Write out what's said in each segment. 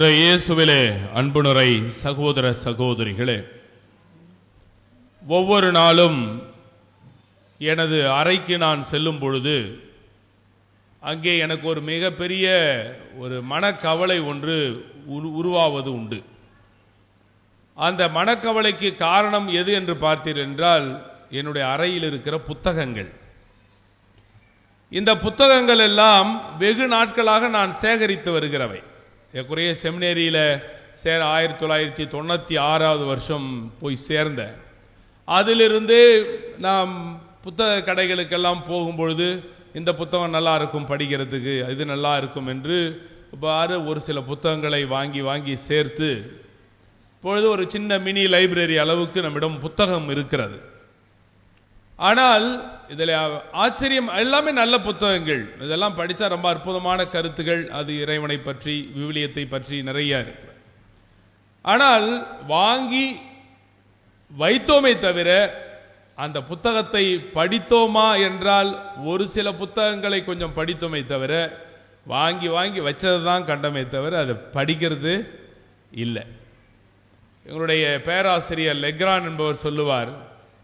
இயேசுவிலே அன்பு நிறை சகோதர சகோதரிகளே, ஒவ்வொரு நாளும் எனது அறைக்கு நான் செல்லும் பொழுது அங்கே எனக்கு ஒரு மிகப்பெரிய ஒரு மனக்கவலை ஒன்று உருவாவது உண்டு. அந்த மனக்கவலைக்கு காரணம் எது என்று பார்த்தீர்கள் என்றால், என்னுடைய அறையில் இருக்கிற புத்தகங்கள். இந்த புத்தகங்கள் எல்லாம் வெகு நாட்களாக நான் சேகரித்து வருகிறவை. ஏற்குறைய செமினேரியில் 1996 வருஷம் போய் சேர்ந்தேன். அதிலிருந்து நாம் புத்தக கடைகளுக்கெல்லாம் போகும்பொழுது இந்த புத்தகம் நல்லா இருக்கும் படிக்கிறதுக்கு, இது நல்லா இருக்கும் என்று ஒரு சில புத்தகங்களை வாங்கி சேர்த்து இப்பொழுது ஒரு சின்ன மினி லைப்ரரி அளவுக்கு நம்மிடம் புத்தகம் இருக்கிறது. ஆனால் இதில் ஆச்சரியம், எல்லாமே நல்ல புத்தகங்கள், இதெல்லாம் படித்தா ரொம்ப அற்புதமான கருத்துகள், அது இறைவனை பற்றி விவிலியத்தை பற்றி நிறைய இருக்கு. ஆனால் வாங்கி வைத்தோமே தவிர அந்த புத்தகத்தை படித்தோமா என்றால் ஒரு சில புத்தகங்களை கொஞ்சம் படித்தோமே தவிர வாங்கி வச்சது தான் கண்டமே தவிர அதை படிக்கிறது இல்லை. எங்களுடைய பேராசிரியர் லெக்ரான் என்பவர் சொல்லுவார்,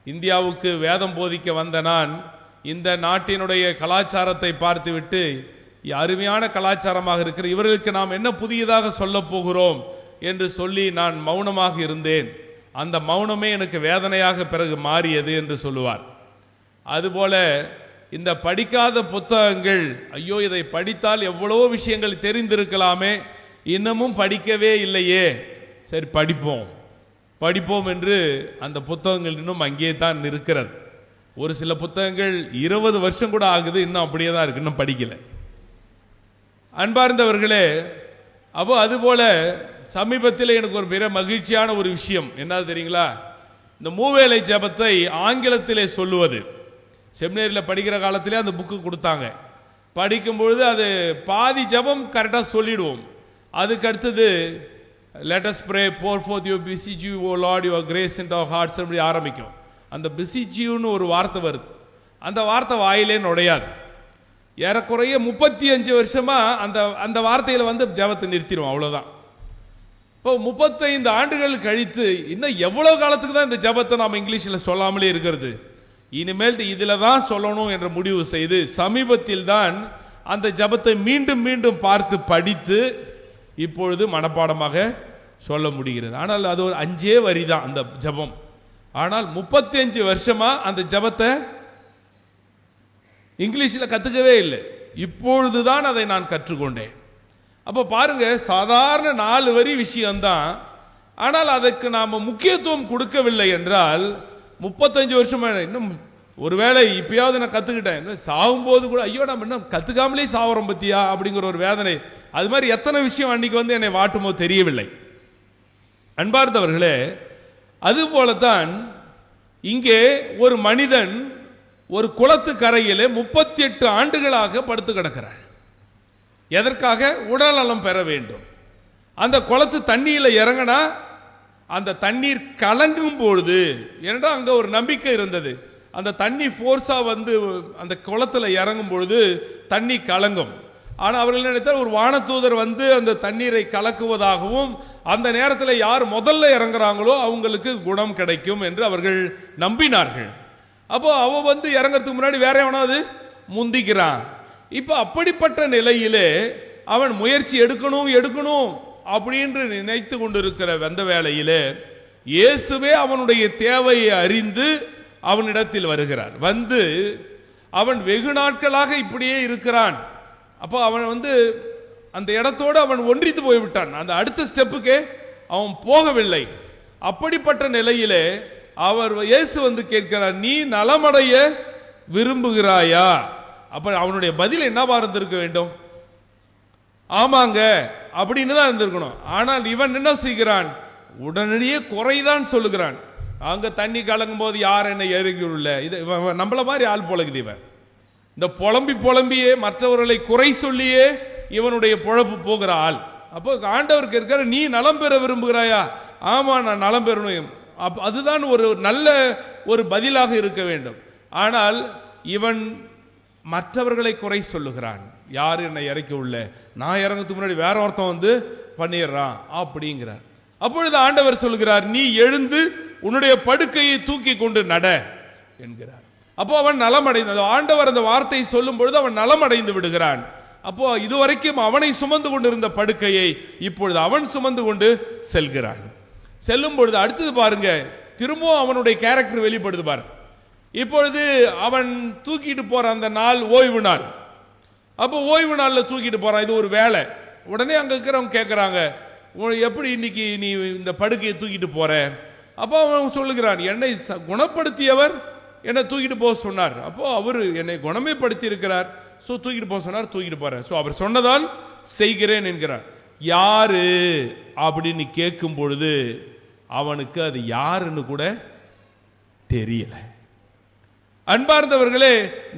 இந்தியாவுக்கு வேதம் போதிக்க வந்த நான் இந்த நாட்டினுடைய கலாச்சாரத்தை பார்த்துவிட்டு அருமையான கலாச்சாரமாக இருக்கிற இவர்களுக்கு நாம் என்ன புதியதாக சொல்ல போகிறோம் என்று சொல்லி நான் மௌனமாக இருந்தேன். அந்த மௌனமே எனக்கு வேதனையாக பிறகு மாறியது என்று சொல்லுவார். அதுபோல இந்த படிக்காத புத்தகங்கள், ஐயோ இதை படித்தால் எவ்வளோ விஷயங்கள் தெரிந்திருக்கலாமே, இன்னமும் படிக்கவே இல்லையே, சரி படிப்போம் என்று அந்த புத்தகங்கள் இன்னும் அங்கே தான் இருக்கிறது. ஒரு சில புத்தகங்கள் 20 வருஷம் கூட ஆகுது, இன்னும் அப்படியே தான் இருக்கு, இன்னும் படிக்கல. அன்பார்ந்தவர்களே, அதுபோல சமீபத்தில் எனக்கு ஒரு மிக மகிழ்ச்சியான ஒரு விஷயம் என்ன தெரியுங்களா? இந்த மூவேளை ஜெபத்தை ஆங்கிலத்திலே சொல்லுவது. செமினேரியில் படிக்கிற காலத்திலே அந்த புக்கு கொடுத்தாங்க. படிக்கும்பொழுது அது பாதி ஜெபம் கரெக்டாக சொல்லிடுவோம். அதுக்கு அடுத்தது let us pray, pour forth your beseech you o Lord your grace into our hearts அப்படி ஆரம்பிக்கும். அந்த beseech you ன்னு ஒரு வார்த்தை வருது. அந்த வார்த்தை வாயிலே நுழையாது. ஏறக்குறைய 35 வருஷமா அந்த வார்த்தையில ஜெபத்தை நிறுத்திடுவோம், அவ்வளவுதான். இப்போ 35 ஆண்டுகள் கழித்து இன்னும் எவ்வளவு காலத்துக்கு தான் இந்த ஜெபத்தை நாம் இங்கிலீஷில் சொல்லாமலே இருக்கிறது? இனிமேல் இதில் தான் சொல்லணும் என்ற முடிவு செய்து சமீபத்தில் தான் அந்த ஜெபத்தை மீண்டும் பார்த்து படித்து இப்பொழுது மனப்பாடமாக சொல்ல முடிகிறது. ஆனால் அது ஒரு 5 வரி தான் அந்த ஜெபம். ஆனால் 35 வருஷமா அந்த ஜெபத்தை இங்கிலீஷில் கத்துக்கவே இல்லை. இப்பொழுதுதான் அதை நான் கற்றுக்கொண்டேன். அப்போ பாருங்க, சாதாரண 4 வரி விஷயம்தான். ஆனால் அதற்கு நாம் முக்கியத்துவம் கொடுக்கவில்லை என்றால் 35 வருஷமா இன்னும் ஒருவேளை இப்பயாவது நான் கத்துக்கிட்டேன், சாகும்போது கூட ஐயோ நம்ம இன்னும் கத்துக்காமலே சாவரம் பத்தியா அப்படிங்கிற ஒரு வேதனை. அது மாதிரி எத்தனை விஷயம் அன்னைக்கு என்னை வாட்டுமோ தெரியவில்லை. அன்பார்ந்தவர்களே, அதுபோலத்தான் இங்கே ஒரு மனிதன் ஒரு குளத்து கரையிலே 38 ஆண்டுகளாக படுத்து கிடக்கிறார். எதற்காக? உடல் நலம் பெற வேண்டும். அந்த குளத்து தண்ணியில் இறங்கினா அந்த தண்ணீர் கலங்கும் பொழுது, ஏன்னா அங்க ஒரு நம்பிக்கை இருந்தது, அந்த தண்ணி போர்ஸா அந்த குளத்துல இறங்கும் பொழுது தண்ணி கலங்கும். ஆனால் அவர்கள் நினைத்தால் ஒரு வானதூதர் அந்த தண்ணீரை கலக்குவதாகவும் அந்த நேரத்தில் யார் முதல்ல இறங்குறாங்களோ அவங்களுக்கு குணம் கிடைக்கும் என்று அவர்கள் நம்பினார்கள். அப்போ அவன் இறங்கிறதுக்கு முன்னாடி வேற எவனாவது முந்திக்கிறான். இப்ப அப்படிப்பட்ட நிலையிலே அவன் முயற்சி எடுக்கணும் அப்படின்னு நினைத்து கொண்டிருக்கிற அந்த வேளையிலே இயேசுவே அவனுடைய தேவையை அறிந்து அவனிடத்தில் வருகிறார். அவன் வெகு நாட்களாக இப்படியே இருக்கிறான். அப்போ அவன் அந்த இடத்தோடு அவன் ஒன்றித்து போய்விட்டான். அந்த அடுத்த ஸ்டெப்புக்கு அவன் போகவில்லை. அப்படிப்பட்ட நிலையிலே அவர் இயேசு கேட்கிறார், நீ நலமடைய விரும்புகிறாயா? அப்ப அவனுடைய பதில் என்னவா இருந்திருக்க வேண்டும்? ஆமாங்க அப்படின்னு தான் இருந்திருக்கணும். ஆனால் இவன் என்ன செய்கிறான்? உடனடியே குறைதான் சொல்லுகிறான். அங்க தண்ணி கலங்கும் போது யார் என்ன இறங்கியுள்ள இது நம்மள மாதிரி ஆள் பொழகுது. இவன் இந்த புலம்பியே மற்றவர்களை குறை சொல்லியே இவனுடைய பொழப்பு போகிற ஆள். அப்போ ஆண்டவருக்கு இருக்கிற, நீ நலம் பெற விரும்புகிறாயா? ஆமா நான் நலம் பெறணும். அதுதான் ஒரு நல்ல ஒரு பதிலாக இருக்க வேண்டும். ஆனால் இவன் மற்றவர்களை குறை சொல்லுகிறான். யார் என்னை இறக்கி உள்ள, நான் இறங்கிறதுக்கு முன்னாடி வேற ஒருத்தன் பண்ணிடுறான் அப்படிங்கிறார். அப்பொழுது ஆண்டவர் சொல்கிறார், நீ எழுந்து உன்னுடைய படுக்கையை தூக்கி கொண்டு நட என்கிறார். அப்போ அவன் நலமடைந்த, ஆண்டவர் அந்த வார்த்தை சொல்லும் பொழுது அவன் நலமடைந்து விடுகிறான். அப்போ இதுவரைக்கும் அவனை சுமந்து கொண்டிருந்த படுக்கையை இப்பொழுது அவன் சுமந்து கொண்டு செல்கிறான். செல்லும் பொழுது அடுத்தது பாருங்க, திரும்பவும் அவனுடைய கேரக்டர் வெளிப்படுது பாருங்க. இப்பொழுது அவன் தூக்கிட்டு போற அந்த நாள் ஓய்வு நாள். அப்போ ஓய்வு நாளில் தூக்கிட்டு போறான், இது ஒரு வேலை. உடனே அங்க இருக்கிறவங்க கேட்கிறாங்க, எப்படி இன்னைக்கு நீ இந்த படுக்கையை தூக்கிட்டு போற? அப்போ அவன் சொல்லுகிறான், என்னை குணப்படுத்தியவர் என்னை தூக்கிட்டு போக சொன்னார். அப்போ அவர் என்னை குணமே படுத்தி இருக்கிறார், ஸோ தூக்கிட்டு போக சொன்னார், தூக்கிட்டு போறேன், ஸோ அவர் சொன்னதால் செய்கிறேன் என்கிறார். யாரு அப்படின்னு கேட்கும் பொழுது அவனுக்கு அது யாருன்னு கூட தெரியல. அன்பார்ந்தவர்களே,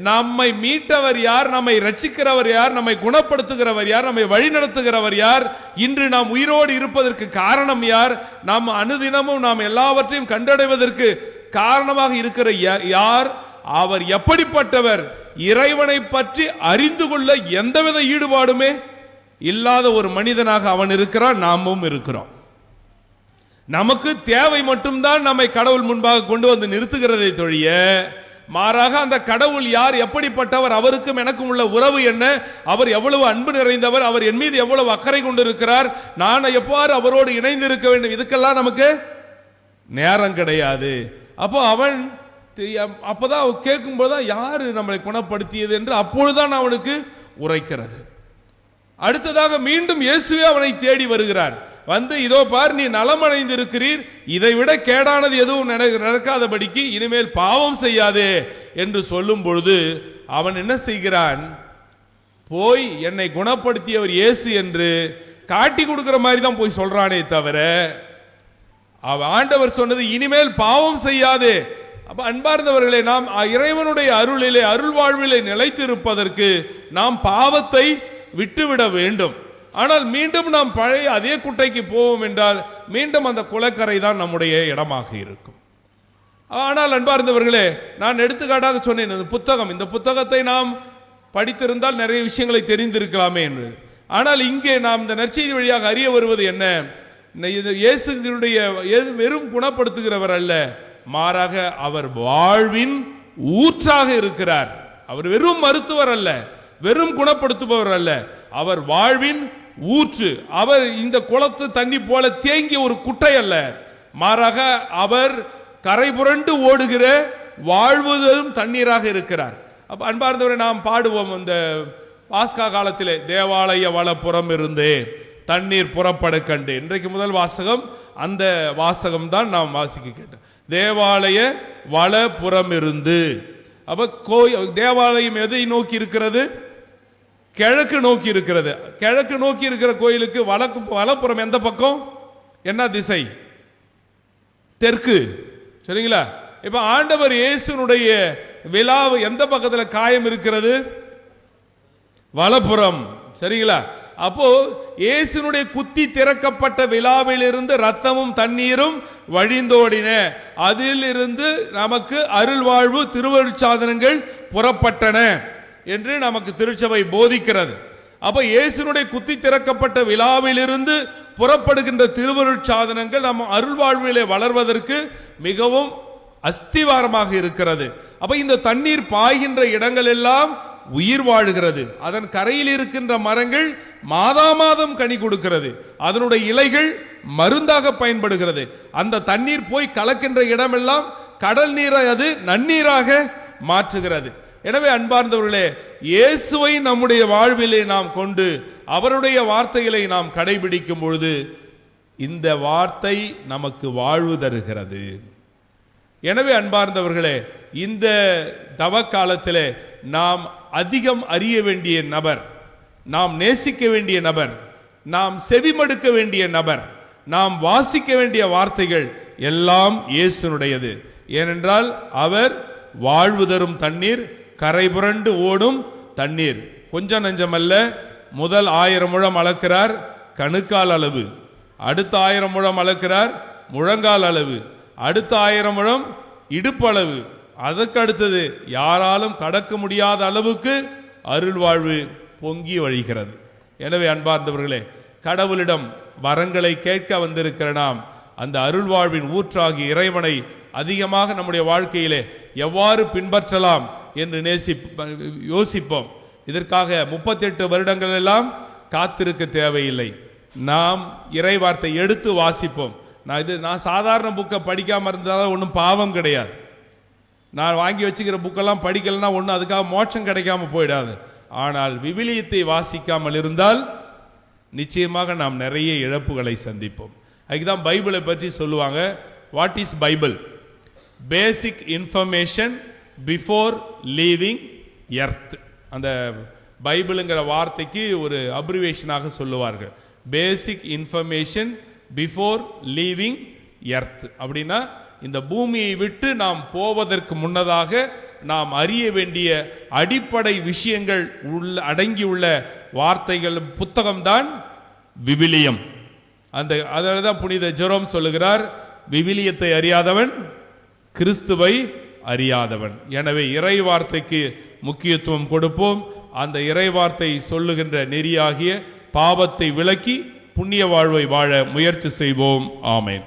நம்மை மீட்டவர் யார், நம்மை ரட்சிக்கிறவர் யார், நம்மை குணப்படுத்துகிறவர் யார், நம்மை வழிநடத்துகிறவர் யார், இன்று நாம் உயிரோடு இருப்பதற்கு காரணம் யார், நாம் அனுதினமும் நாம் எல்லாவற்றையும் கண்டடைவதற்கு காரணமாக இருக்கிற யார், அவர் எப்படிப்பட்டவர், இறைவனை பற்றி அறிந்து கொள்ள எந்தவித ஈடுபாடுமே இல்லாத ஒரு மனிதனாக அவன் இருக்கிறான், நாமும் இருக்கிறோம். நமக்கு தேவை மட்டும்தான் நம்மை கடவுள் முன்பாக கொண்டு வந்து நிறுத்துகிறதை தொழிய, மாறாக அந்த கடவுள் யார், எப்படிப்பட்டவர், அவருக்கும் எனக்கும் உள்ள உறவு என்ன, அவர் எவ்வளவு அன்பு நிறைந்தவர், அவர் என் மீது எவ்வளவு அக்கறை கொண்டிருக்கிறார், நான் எவ்வாறு அவரோடு இணைந்து இருக்க வேண்டும், இதுக்கெல்லாம் நமக்கு நேரம் கிடையாது. அப்போ அவன் அப்பதான் கேட்கும் போதுதான் யாரு நம்மளை குணப்படுத்தியது என்று அப்பொழுதுதான் அவனுக்கு உரைக்கிறது. அடுத்ததாக மீண்டும் இயேசுவே அவனை தேடி வருகிறார். வந்து, இதோ பார், நீ நலமடைந்து இருக்கிறீர், இதை விட கேடானது எதுவும் நடக்காதபடிக்கு இனிமேல் பாவம் செய்யாதே என்று சொல்லும் பொழுது அவன் என்ன செய்கிறான், போய் என்னை குணப்படுத்தியவர் இயேசு என்று காட்டி கொடுக்கிற மாதிரி தான் போய் சொல்றானே தவிர, ஆண்டவர் சொன்னது இனிமேல் பாவம் செய்யாதே. அப்ப அன்பார்ந்தவர்களே, நாம் இறைவனுடைய அருளிலே, அருள் வாழ்விலே நிலைத்து இருப்பதற்கு நாம் பாவத்தை விட்டுவிட வேண்டும். ஆனால் மீண்டும் நாம் பழைய அதே குட்டைக்கு போவோம் என்றால் மீண்டும் அந்த குளக்கரை தான் நம்முடைய இடமாக இருக்கும். ஆனால் அன்பார்ந்தவர்களே, நான் எடுத்துக்காட்டாக சொன்னேன், இந்த புத்தகத்தை நாம் படித்திருந்தால் நிறைய விஷயங்களை தெரிந்திருக்கலாமே என்று. ஆனால் இங்கே நாம் இந்த நற்செய்தி வழியாக அறிய வருவது என்ன, இயேசுடைய வெறும் குணப்படுத்துகிறவர் அல்ல, மாறாக அவர் வாழ்வின் ஊற்றாக இருக்கிறார். அவர் வெறும் மருத்துவர் அல்ல, வெறும் குணப்படுத்துபவர் அல்ல, அவர் வாழ்வின் ஊற்று. அவர் இந்த குளத்து தண்ணி போல தேங்கிய ஒரு குட்டை அல்ல, மாறாக அவர் கரை புரண்டு ஓடுகிற வாழ்வதும் தண்ணீராக இருக்கிறார். அப்ப அன்பார்ந்தவரை, நாம் பாடுவோம் இந்த பாஸ்கா காலத்திலே, தேவாலய வலப்புறம் இருந்தே தண்ணீர் புறப்பட கண்டு. இன்றைக்கு முதல் வாசகம் அந்த வாசகம் தான் நாம் வாசிக்க கேட்டோம். தேவாலய வலப்புறம் இருந்து. அப்ப தேவாலயம் எதை நோக்கி இருக்கிறது? கிழக்கு நோக்கி இருக்கிறது. கிழக்கு நோக்கி இருக்கிற கோயிலுக்கு வலப்புறம் எந்த பக்கம், என்ன திசை? தெற்கு. சரிங்களா? இப்ப ஆண்டவர் இயேசுனுடைய விழா எந்த பக்கத்தில் காயம் இருக்கிறது? வலப்புறம். சரிங்களா? அப்போ இயேசுனுடைய குத்தி திறக்கப்பட்ட விழாவில் இருந்து ரத்தமும் தண்ணீரும் வழிந்தோடின, அதில் இருந்து நமக்கு அருள் வாழ்வு திருவருட்சாதனங்கள் புறப்பட்டன என்று நமக்கு திருச்சபை போதிக்கிறது. அப்ப இயேசுனுடைய குத்தி திறக்கப்பட்ட விழாவில் இருந்து புறப்படுகின்ற திருவருட்சாதனங்கள் நம்ம அருள் வாழ்விலே வளர்வதற்கு மிகவும் அஸ்திவாரமாக இருக்கிறது. அப்ப இந்த தண்ணீர் பாய்கின்ற இடங்கள் எல்லாம் உயிர் வாழுகிறது. அதன் கரையில் இருக்கின்ற மரங்கள் மாதா மாதம் கனி கொடுக்கிறது. அதனுடைய இலைகள் மருந்தாக பயன்படுகிறது. அந்த தண்ணீர் போய் கலக்கின்ற இடமெல்லாம் கடல் நீரை அது நன்னீராக மாற்றுகிறது. எனவே அன்பார்ந்தவர்களே, இயேசுவை நம்முடைய வாழ்விலே நாம் கொண்டு அவருடைய வார்த்தைகளை நாம் கடைபிடிக்கும் பொழுது இந்த வார்த்தை நமக்கு வாழ்வு தருகிறது. எனவே அன்பார்ந்தவர்களே, இந்த தவ காலத்திலே நாம் அதிகம் அறிய வேண்டிய நபர், நாம் நேசிக்க வேண்டிய நபர், நாம் செவிமடுக்க வேண்டிய நபர், நாம் வாசிக்க வேண்டிய வார்த்தைகள் எல்லாம் இயேசுனுடையது. ஏனென்றால் அவர் வாழ்வு தரும் தண்ணீர், கரை புரண்டு ஓடும் தண்ணீர். கொஞ்சம் நஞ்சமல்ல. முதல் 1000 முழம் அளக்கிறார், கணுக்கால் அளவு. அடுத்த 1000 முழம் அளக்கிறார், முழங்கால் அளவு. அடுத்த 1000 முழம் இடுப்பு அளவு. அதற்கு அடுத்தது யாராலும் கடக்க முடியாத அளவுக்கு அருள் வாழ்வு பொங்கி வழிகிறது. எனவே அன்பார்ந்தவர்களே, கடவுளிடம் வரங்களை கேட்க வந்திருக்கிற நாம் அந்த அருள்வாழ்வின் ஊற்றாகி இறைவனை அதிகமாக நம்முடைய வாழ்க்கையிலே எவ்வாறு பின்பற்றலாம் என்று யோசிப்போம். இதற்காக 38 வருடங்கள் எல்லாம் காத்திருக்க தேவையில்லை. நாம் இறை வார்த்தை எடுத்து வாசிப்போம். நான் சாதாரண புக்கை படிக்காம இருந்தாலும் ஒன்றும் பாவம் கிடையாது. நான் வாங்கி வச்சுக்கிற புக்கெல்லாம் படிக்கலைன்னா ஒன்றும் அதுக்காக மோட்சம் கிடைக்காம போயிடாது. ஆனால் விவிலியத்தை வாசிக்காமல் இருந்தால் நிச்சயமாக நாம் நிறைய இழப்புகளை சந்திப்போம். அதுக்குதான் பைபிளை பற்றி சொல்லுவாங்க. What is Bible? Basic information before leaving earth. அந்த பைபிளுங்கிற வார்த்தைக்கு ஒரு அப்ரிவேஷனாக சொல்லுவார்கள். பேசிக் இன்ஃபர்மேஷன் பிஃபோர் லீவிங் எர்த். அப்படின்னா இந்த பூமியை விட்டு நாம் போவதற்கு முன்னதாக நாம் அறிய வேண்டிய அடிப்படை விஷயங்கள் அடங்கியுள்ள வார்த்தைகள் புத்தகம்தான் விவிலியம். அதனால்தான் புனித ஜெரோம் சொல்லுகிறார், விவிலியத்தை அறியாதவன் கிறிஸ்துவை அறியாதவன். எனவே இறை வார்த்தைக்கு முக்கியத்துவம் கொடுப்போம். அந்த இறை வார்த்தை சொல்லுகின்ற நெறியாகிய பாவத்தை விலக்கி புண்ணிய வாழ்வை வாழ முயற்சி செய்வோம். ஆமென்.